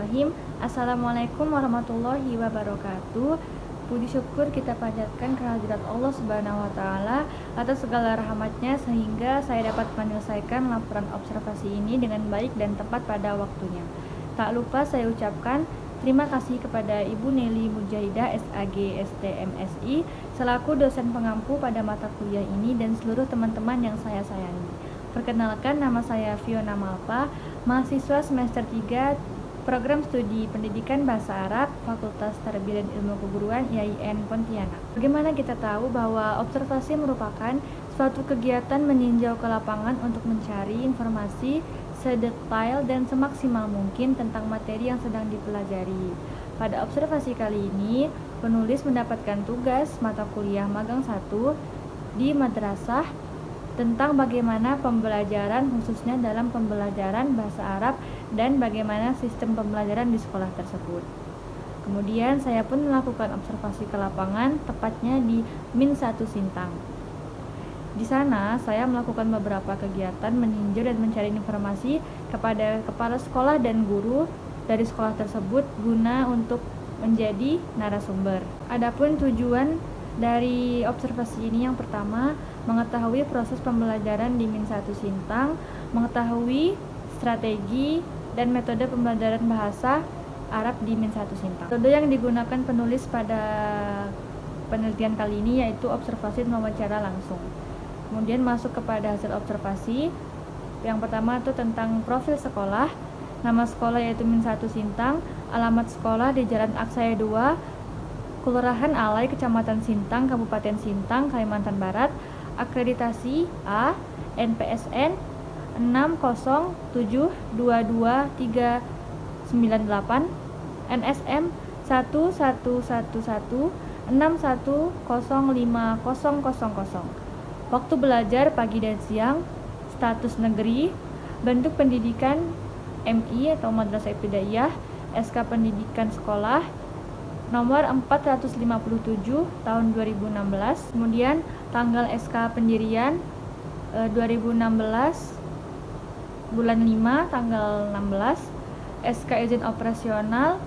Bismillahirrahmanirrahim. Assalamualaikum warahmatullahi wabarakatuh. Puji syukur kita panjatkan kehadirat Allah Subhanahu wa Ta'ala atas segala rahmatnya sehingga saya dapat menyelesaikan laporan observasi ini dengan baik dan tepat pada waktunya. Tak lupa saya ucapkan terima kasih kepada Ibu Nelly Mujahidah SAG STMSI selaku dosen pengampu pada mata kuliah ini dan seluruh teman-teman yang saya sayangi. Perkenalkan, nama saya Fiona Malpa, mahasiswa semester 3 Program Studi Pendidikan Bahasa Arab Fakultas Tarbiyah dan Ilmu Keguruan IAIN Pontianak. Bagaimana kita tahu bahwa observasi merupakan suatu kegiatan meninjau ke lapangan untuk mencari informasi sedetail dan semaksimal mungkin tentang materi yang sedang dipelajari. Pada observasi kali ini, penulis mendapatkan tugas mata kuliah magang 1 di madrasah tentang bagaimana pembelajaran khususnya dalam pembelajaran bahasa Arab dan bagaimana sistem pembelajaran di sekolah tersebut. Kemudian saya pun melakukan observasi ke lapangan, tepatnya di Min 1 Sintang. Di sana saya melakukan beberapa kegiatan meninjau dan mencari informasi kepada kepala sekolah dan guru dari sekolah tersebut guna untuk menjadi narasumber. Adapun tujuan dari observasi ini yang pertama, mengetahui proses pembelajaran di Min 1 Sintang, mengetahui strategi dan metode pembelajaran bahasa Arab di Min 1 Sintang. Metode yang digunakan penulis pada penelitian kali ini yaitu observasi dan wawancara langsung. Kemudian masuk kepada hasil observasi. Yang pertama itu tentang profil sekolah. Nama sekolah yaitu Min 1 Sintang, alamat sekolah di Jalan Aksaya 2, Kelurahan Alai, Kecamatan Sintang, Kabupaten Sintang, Kalimantan Barat. Akreditasi A, NPSN 607222398, NSM 1111615000. Waktu belajar pagi dan siang. Status negeri. Bentuk pendidikan MI atau Madrasah Ibtidaiyah. SK Pendidikan Sekolah nomor 457 tahun 2016. Kemudian tanggal SK pendirian 2016 bulan 5 tanggal 16. SK izin operasional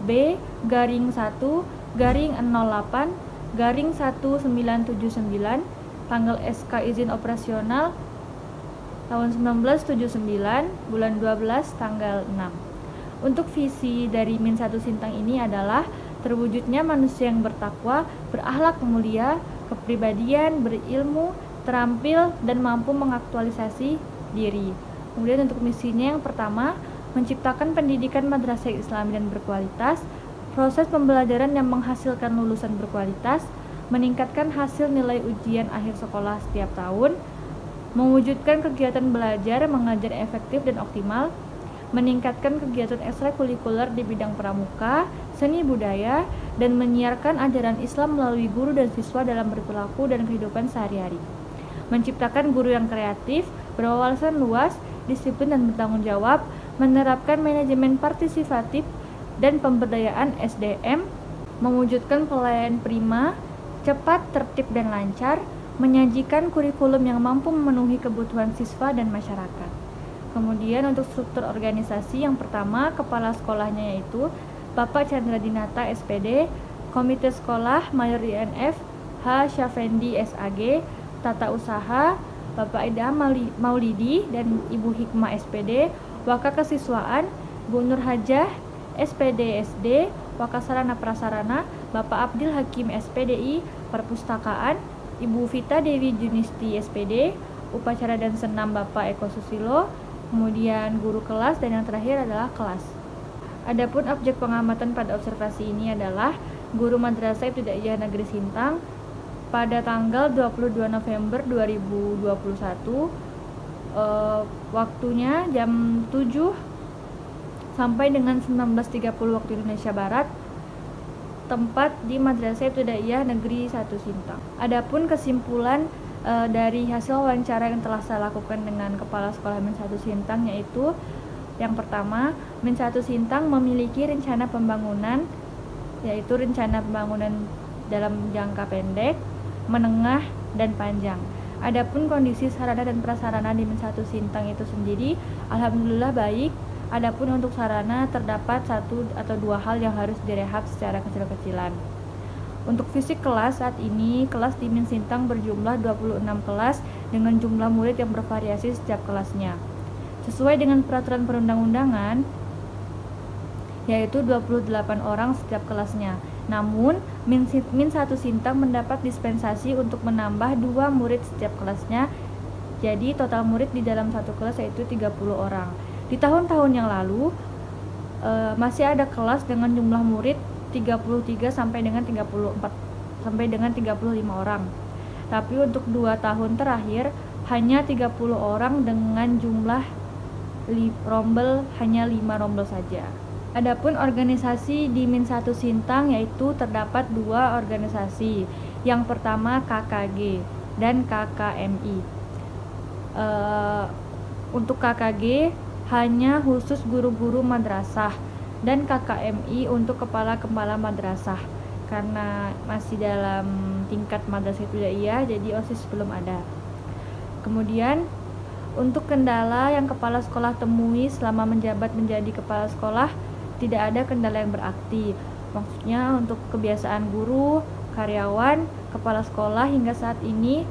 B/1/08/1979 tanggal SK izin operasional tahun 1979 bulan 12 tanggal 6. Untuk visi dari Min 1 Sintang ini adalah terwujudnya manusia yang bertakwa, berakhlak mulia, kepribadian, berilmu, terampil, dan mampu mengaktualisasi diri. Kemudian untuk misinya yang pertama, menciptakan pendidikan madrasah Islami dan berkualitas, proses pembelajaran yang menghasilkan lulusan berkualitas, meningkatkan hasil nilai ujian akhir sekolah setiap tahun, mewujudkan kegiatan belajar mengajar efektif dan optimal, meningkatkan kegiatan ekstrakurikuler di bidang pramuka, seni budaya, dan menyiarkan ajaran Islam melalui guru dan siswa dalam berperilaku dan kehidupan sehari-hari. Menciptakan guru yang kreatif, berwawasan luas, disiplin dan bertanggung jawab, menerapkan manajemen partisipatif dan pemberdayaan SDM, mewujudkan pelayanan prima, cepat, tertib, dan lancar, menyajikan kurikulum yang mampu memenuhi kebutuhan siswa dan masyarakat. Kemudian untuk struktur organisasi yang pertama, kepala sekolahnya yaitu Bapak Chandra Dinata SPD, Komite Sekolah Mayor INF H. Syafendi SAG, Tata Usaha Bapak Ida Maulidi dan Ibu Hikmah SPD, Waka Kesiswaan Bu Nur Hajah SPD SD, Waka Sarana Prasarana Bapak Abdil Hakim SPDI, Perpustakaan Ibu Vita Dewi Junisti SPD, Upacara dan Senam Bapak Eko Susilo, kemudian guru kelas, dan yang terakhir adalah kelas. Adapun objek pengamatan pada observasi ini adalah guru Madrasah Ibtidaiyah Negeri Sintang pada tanggal 22 November 2021, waktunya jam 7 sampai dengan 19.30 waktu Indonesia Barat, tempat di Madrasah Ibtidaiyah Negeri 1 Sintang. Adapun kesimpulan dari hasil wawancara yang telah saya lakukan dengan Kepala Sekolah Min 1 Sintang yaitu yang pertama, Min 1 Sintang memiliki rencana pembangunan yaitu rencana pembangunan dalam jangka pendek, menengah, dan panjang. Adapun kondisi sarana dan prasarana di Min 1 Sintang itu sendiri alhamdulillah baik, Adapun untuk sarana terdapat 1 atau 2 hal yang harus direhab secara kecil-kecilan. Untuk fisik kelas saat ini, kelas di Min Sintang berjumlah 26 kelas dengan jumlah murid yang bervariasi setiap kelasnya. Sesuai dengan peraturan perundang-undangan, yaitu 28 orang setiap kelasnya. Namun, Min 1 Sintang mendapat dispensasi untuk menambah 2 murid setiap kelasnya. Jadi total murid di dalam satu kelas yaitu 30 orang. Di tahun-tahun yang lalu masih ada kelas dengan jumlah murid 33 sampai dengan 34 sampai dengan 35 orang. Tapi untuk 2 tahun terakhir hanya 30 orang dengan jumlah rombel hanya 5 rombel saja. Adapun organisasi di Min 1 Sintang yaitu terdapat 2 organisasi. Yang pertama KKG dan KKMI. Untuk KKG hanya khusus guru-guru madrasah dan KKMI untuk kepala-kepala madrasah. Karena masih dalam tingkat madrasah ibtidaiyah, jadi OSIS belum ada. Kemudian untuk kendala yang kepala sekolah temui selama menjabat menjadi kepala sekolah, tidak ada kendala yang berarti. Maksudnya untuk kebiasaan guru, karyawan, kepala sekolah hingga saat ini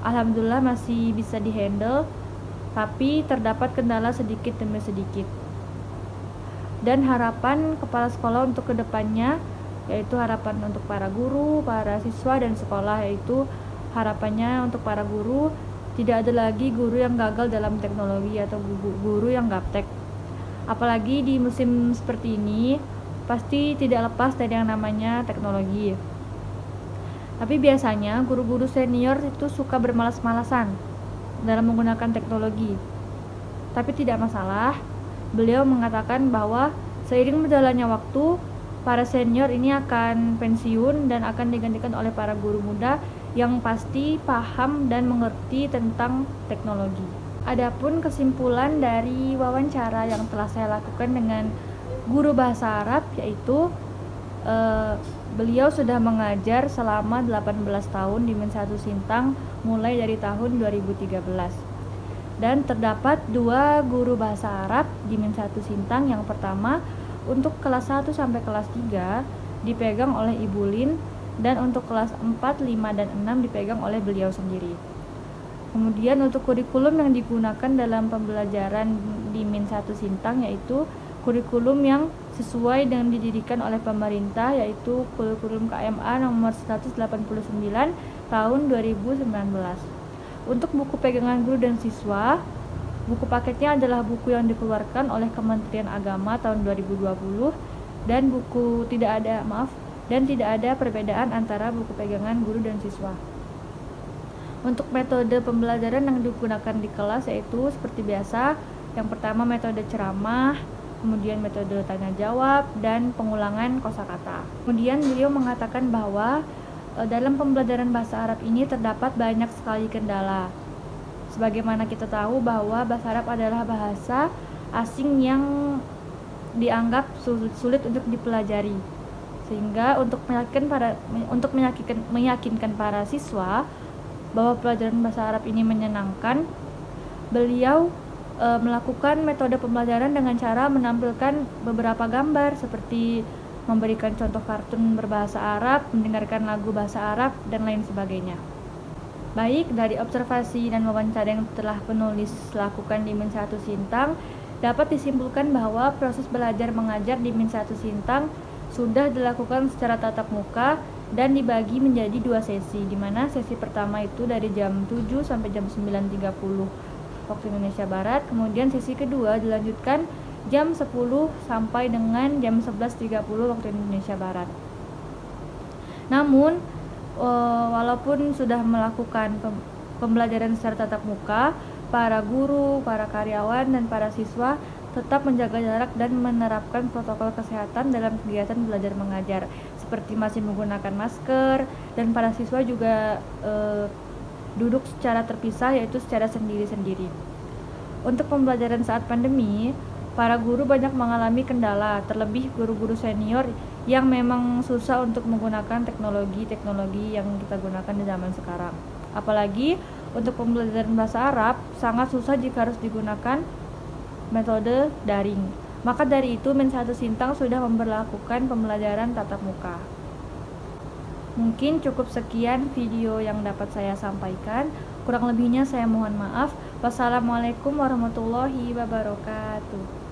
alhamdulillah masih bisa dihandle, tapi terdapat kendala sedikit demi sedikit. Dan harapan kepala sekolah untuk kedepannya, yaitu harapan untuk para guru, para siswa dan sekolah, yaitu harapannya untuk para guru tidak ada lagi guru yang gagal dalam teknologi atau guru yang gaptek. Apalagi di musim seperti ini pasti tidak lepas dari yang namanya teknologi. Tapi biasanya guru-guru senior itu suka bermalas-malasan dalam menggunakan teknologi. Tapi tidak masalah. Beliau mengatakan bahwa seiring berjalannya waktu, para senior ini akan pensiun dan akan digantikan oleh para guru muda yang pasti paham dan mengerti tentang teknologi. Adapun kesimpulan dari wawancara yang telah saya lakukan dengan guru bahasa Arab, yaitu beliau sudah mengajar selama 18 tahun di Min 1 Sintang mulai dari tahun 2013. Dan terdapat 2 guru bahasa Arab di Min 1 Sintang. Yang pertama untuk kelas 1 sampai kelas 3 dipegang oleh Ibu Lin, dan untuk kelas 4, 5, dan 6 dipegang oleh beliau sendiri. Kemudian untuk kurikulum yang digunakan dalam pembelajaran di Min 1 Sintang yaitu kurikulum yang sesuai dengan didirikan oleh pemerintah, yaitu kurikulum KMA nomor 189 tahun 2019. Untuk buku pegangan guru dan siswa, buku paketnya adalah buku yang dikeluarkan oleh Kementerian Agama tahun 2020 dan tidak ada perbedaan antara buku pegangan guru dan siswa. Untuk metode pembelajaran yang digunakan di kelas yaitu seperti biasa, yang pertama metode ceramah, kemudian metode tanya jawab, dan pengulangan kosakata. Kemudian beliau mengatakan bahwa dalam pembelajaran bahasa Arab ini terdapat banyak sekali kendala. Sebagaimana kita tahu bahwa bahasa Arab adalah bahasa asing yang dianggap sulit untuk dipelajari. Sehingga untuk meyakinkan para siswa bahwa pelajaran bahasa Arab ini menyenangkan, beliau melakukan metode pembelajaran dengan cara menampilkan beberapa gambar seperti memberikan contoh kartun berbahasa Arab, mendengarkan lagu bahasa Arab, dan lain sebagainya. Baik, dari observasi dan wawancara yang telah penulis lakukan di Min 1 Sintang, dapat disimpulkan bahwa proses belajar mengajar di Min 1 Sintang sudah dilakukan secara tatap muka dan dibagi menjadi 2 sesi, di mana sesi pertama itu dari jam 7 sampai jam 9.30 waktu Indonesia Barat, kemudian sesi kedua dilanjutkan jam 10 sampai dengan jam 11.30 waktu Indonesia Barat. Namun, walaupun sudah melakukan pembelajaran secara tatap muka, para guru, para karyawan, dan para siswa tetap menjaga jarak dan menerapkan protokol kesehatan dalam kegiatan belajar mengajar, seperti masih menggunakan masker, dan para siswa juga duduk secara terpisah, yaitu secara sendiri-sendiri. Untuk pembelajaran saat pandemi, para guru banyak mengalami kendala, terlebih guru-guru senior yang memang susah untuk menggunakan teknologi yang kita gunakan di zaman sekarang. Apalagi untuk pembelajaran bahasa Arab sangat susah jika harus digunakan metode daring. Maka dari itu Men1 Sintang sudah memberlakukan pembelajaran tatap muka. Mungkin cukup sekian video yang dapat saya sampaikan. Kurang lebihnya saya mohon maaf. Wassalamualaikum warahmatullahi wabarakatuh.